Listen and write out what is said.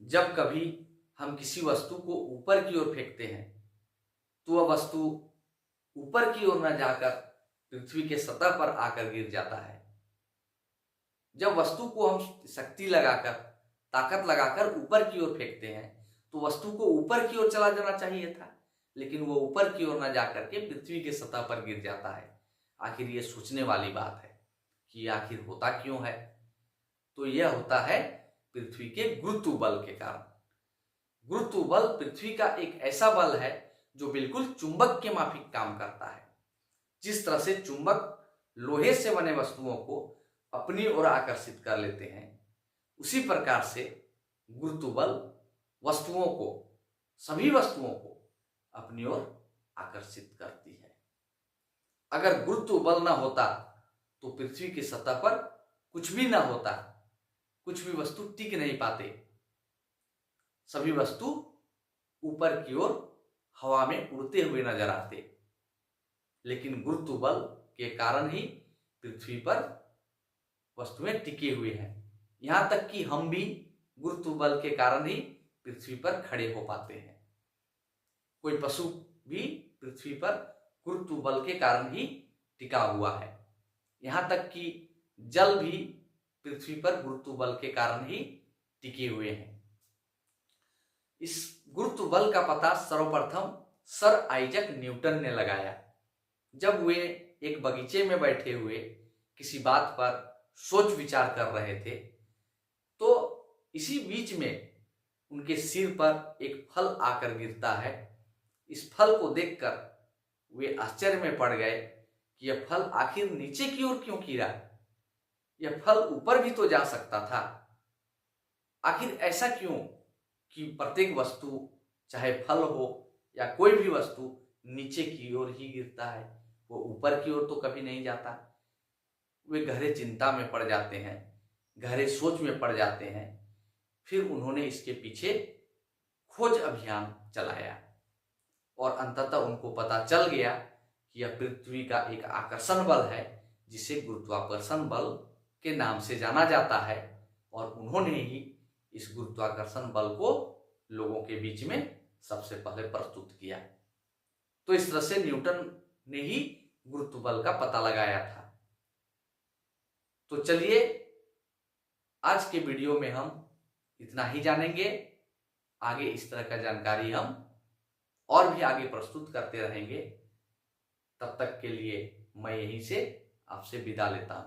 जब कभी हम किसी वस्तु को ऊपर की ओर फेंकते हैं तो वह वस्तु ऊपर की ओर न जाकर पृथ्वी के सतह पर आकर गिर जाता है। जब वस्तु को हम शक्ति लगाकर, ताकत लगाकर ऊपर की ओर फेंकते हैं तो वस्तु को ऊपर की ओर चला जाना चाहिए था, लेकिन वो ऊपर की ओर न जाकर के पृथ्वी के सतह पर गिर जाता है। आखिर ये सोचने वाली बात है कि आखिर होता क्यों है। तो यह होता है पृथ्वी के गुरुत्व बल के कारण। गुरुत्व बल पृथ्वी का एक ऐसा बल है जो बिल्कुल चुंबक के माफिक काम करता है। जिस तरह से चुंबक लोहे से बने वस्तुओं को अपनी ओर आकर्षित कर लेते हैं, उसी प्रकार से गुरुत्व बल वस्तुओं को, सभी वस्तुओं को अपनी ओर आकर्षित करती है। अगर गुरुत्व बल न होता तो पृथ्वी की सतह पर कुछ भी न होता, कुछ भी वस्तु टिक नहीं पाते। सभी वस्तु ऊपर की ओर हवा में उड़ते हुए नजर आते। लेकिन गुरुत्व बल के कारण ही पृथ्वी पर वस्तुएं टिके हुए हैं। यहां तक कि हम भी गुरुत्व बल के कारण ही पृथ्वी पर खड़े हो पाते हैं। कोई पशु भी पृथ्वी पर गुरुत्व बल के कारण ही टिका हुआ है। यहां तक कि जल भी पृथ्वी पर गुरुत्व बल के कारण ही टिके हुए हैं। इस गुरुत्व बल का पता सर्वप्रथम सर आइजक न्यूटन ने लगाया। जब वे एक बगीचे में बैठे हुए किसी बात पर सोच विचार कर रहे थे, तो इसी बीच में उनके सिर पर एक फल आकर गिरता है। इस फल को देखकर वे आश्चर्य में पड़ गए कि यह फल आखिर नीचे की ओर क्यों गिरा। यह फल ऊपर भी तो जा सकता था। आखिर ऐसा क्यों कि प्रत्येक वस्तु, चाहे फल हो या कोई भी वस्तु, नीचे की ओर ही गिरता है, वो ऊपर की ओर तो कभी नहीं जाता। वे गहरे चिंता में पड़ जाते हैं, गहरे सोच में पड़ जाते हैं। फिर उन्होंने इसके पीछे खोज अभियान चलाया और अंततः उनको पता चल गया कि यह पृथ्वी का एक आकर्षण बल है जिसे गुरुत्वाकर्षण बल के नाम से जाना जाता है। और उन्होंने ही इस गुरुत्वाकर्षण बल को लोगों के बीच में सबसे पहले प्रस्तुत किया। तो इस तरह से न्यूटन ने ही गुरुत्व बल का पता लगाया था। तो चलिए, आज के वीडियो में हम इतना ही जानेंगे। आगे इस तरह का जानकारी हम और भी आगे प्रस्तुत करते रहेंगे। तब तक के लिए मैं यहीं से आपसे विदा लेता हूं।